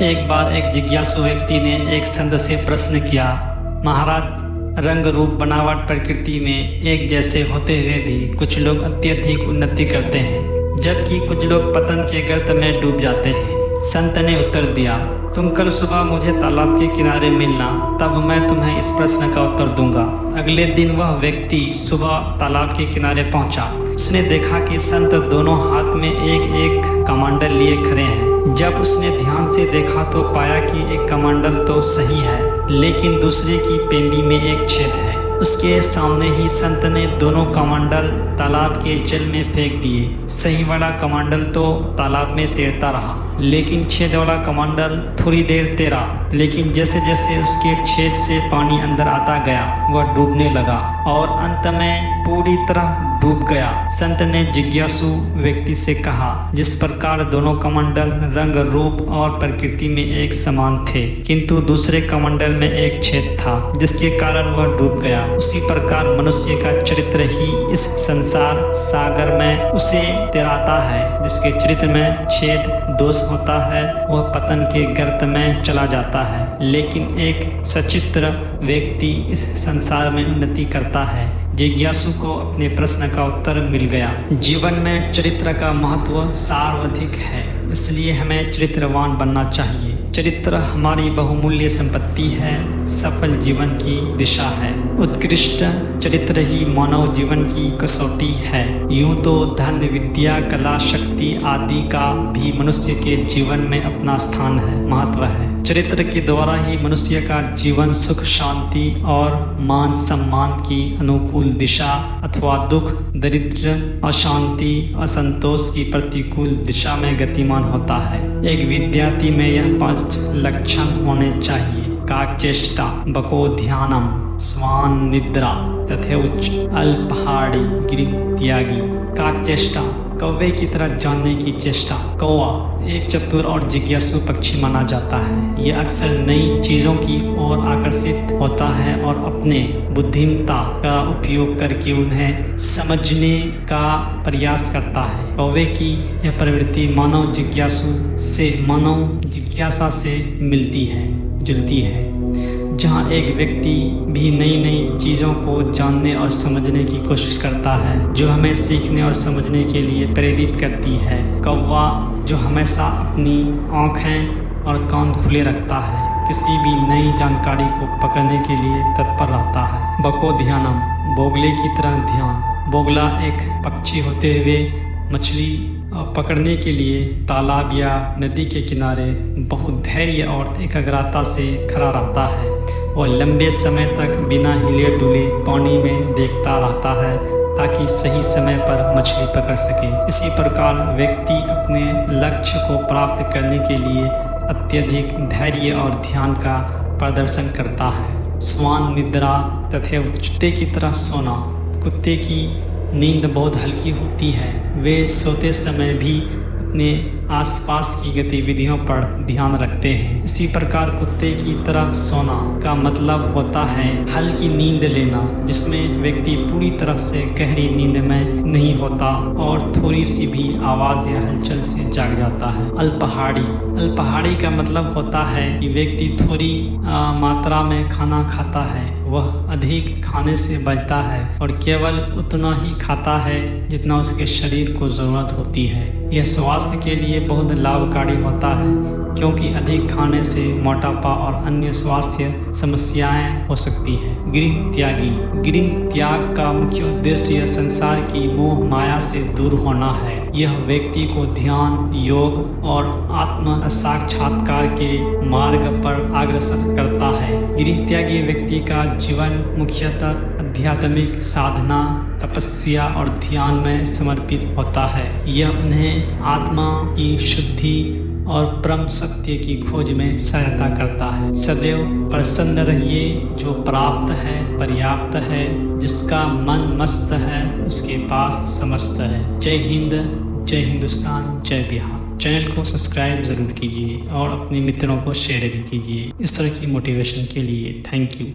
एक बार एक जिज्ञासु व्यक्ति ने एक संत से प्रश्न किया, महाराज, रंग रूप बनावट प्रकृति में एक जैसे होते हुए भी कुछ लोग अत्यधिक उन्नति करते हैं, जबकि कुछ लोग पतन के गर्त में डूब जाते हैं। संत ने उत्तर दिया, तुम कल सुबह मुझे तालाब के किनारे मिलना, तब मैं तुम्हें इस प्रश्न का उत्तर दूंगा। अगले दिन वह व्यक्ति सुबह तालाब के किनारे पहुंचा। उसने देखा कि संत दोनों हाथ में एक एक कमंडल लिए खड़े हैं। जब उसने ध्यान से देखा तो पाया कि एक कमंडल तो सही है, लेकिन दूसरे की पेंदी में एक छेद है। उसके सामने ही संत ने दोनों कमंडल तालाब के जल में फेंक दिए। सही वाला कमंडल तो तालाब में तैरता रहा, लेकिन छेद वाला कमंडल थोड़ी देर तैरा, लेकिन जैसे जैसे उसके छेद से पानी अंदर आता गया वह डूबने लगा और अंत में पूरी तरह डूब गया। संत ने जिज्ञासु व्यक्ति से कहा, जिस प्रकार दोनों कमंडल रंग रूप और प्रकृति में एक समान थे, किंतु दूसरे कमंडल में एक छेद था जिसके कारण वह डूब गया, उसी प्रकार मनुष्य का चरित्र ही इस संसार सागर में उसे तैराता है। जिसके चरित्र में छेद दोष होता है वह पतन के गर्त में चला जाता है, लेकिन एक सचित्र व्यक्ति इस संसार में उन्नति करता है। जिज्ञासु को अपने प्रश्न का उत्तर मिल गया। जीवन में चरित्र का महत्व सर्वाधिक है, इसलिए हमें चरित्रवान बनना चाहिए। चरित्र हमारी बहुमूल्य संपत्ति है, सफल जीवन की दिशा है। उत्कृष्ट चरित्र ही मानव जीवन की कसौटी है। यूं तो धन, विद्या, कला, शक्ति आदि का भी मनुष्य के जीवन में अपना स्थान है, महत्व है। चरित्र के द्वारा ही मनुष्य का जीवन सुख, शांति और मान सम्मान की अनुकूल दिशा अथवा दुख, दरिद्र, अशांति, असंतोष की प्रतिकूल दिशा में गतिमान होता है। एक विद्यार्थी में यह 5 लक्षण होने चाहिए: काचेष्टा, बको ध्यानम, स्वान निद्रा, तथेउच अल्पहारी गृह त्यागी। काचेष्टा, कौवे की तरह जानने की चेष्टा। कौवा एक चतुर और जिज्ञासु पक्षी माना जाता है। यह अक्सर नई चीज़ों की ओर आकर्षित होता है और अपने बुद्धिमत्ता का उपयोग करके उन्हें समझने का प्रयास करता है। कौवे की यह प्रवृत्ति मानव जिज्ञासा से मिलती है, जुलती है। जहाँ एक व्यक्ति भी नई नई चीज़ों को जानने और समझने की कोशिश करता है, जो हमें सीखने और समझने के लिए प्रेरित करती है। कौवा जो हमेशा अपनी आँखें और कान खुले रखता है, किसी भी नई जानकारी को पकड़ने के लिए तत्पर रहता है। बको ध्यानम, बोगले की तरह ध्यान। बोगला एक पक्षी होते हुए मछली पकड़ने के लिए तालाब या नदी के किनारे बहुत धैर्य और एकाग्रता से खड़ा रहता है। वह लंबे समय तक बिना हिले डुले पानी में देखता रहता है ताकि सही समय पर मछली पकड़ सके। इसी प्रकार व्यक्ति अपने लक्ष्य को प्राप्त करने के लिए अत्यधिक धैर्य और ध्यान का प्रदर्शन करता है। स्वान निद्रा तथा कुत्ते की तरह सोना। कुत्ते की नींद बहुत हल्की होती है। वे सोते समय भी अपने आसपास की गतिविधियों पर ध्यान रखते हैं। इसी प्रकार कुत्ते की तरह सोना का मतलब होता है हल्की नींद लेना, जिसमें व्यक्ति पूरी तरह से गहरी नींद में नहीं होता और थोड़ी सी भी आवाज़ या हलचल से जाग जाता है। अल्पहारी का मतलब होता है कि व्यक्ति थोड़ी मात्रा में खाना खाता है, वह अधिक खाने से बचता है और केवल उतना ही खाता है जितना उसके शरीर को ज़रूरत होती है। यह स्वास्थ्य के लिए बहुत लाभकारी होता है, क्योंकि अधिक खाने से मोटापा और अन्य स्वास्थ्य समस्याएं हो सकती हैं। गृह त्याग का मुख्य उद्देश्य संसार की मोह माया से दूर होना है। यह व्यक्ति को ध्यान, योग और आत्म साक्षात्कार के मार्ग पर अग्रसर करता है। गृह त्यागी व्यक्ति का जीवन मुख्यतः आध्यात्मिक साधना, तपस्या और ध्यान में समर्पित होता है। यह उन्हें आत्मा की शुद्धि और परम सत्य की खोज में सहायता करता है। सदैव प्रसन्न रहिए, जो प्राप्त है पर्याप्त है, जिसका मन मस्त है उसके पास समस्त है। जय हिंद, जय हिंदुस्तान, जय बिहार। चैनल को सब्सक्राइब ज़रूर कीजिए और अपने मित्रों को शेयर भी कीजिए इस तरह की मोटिवेशन के लिए। Thank you.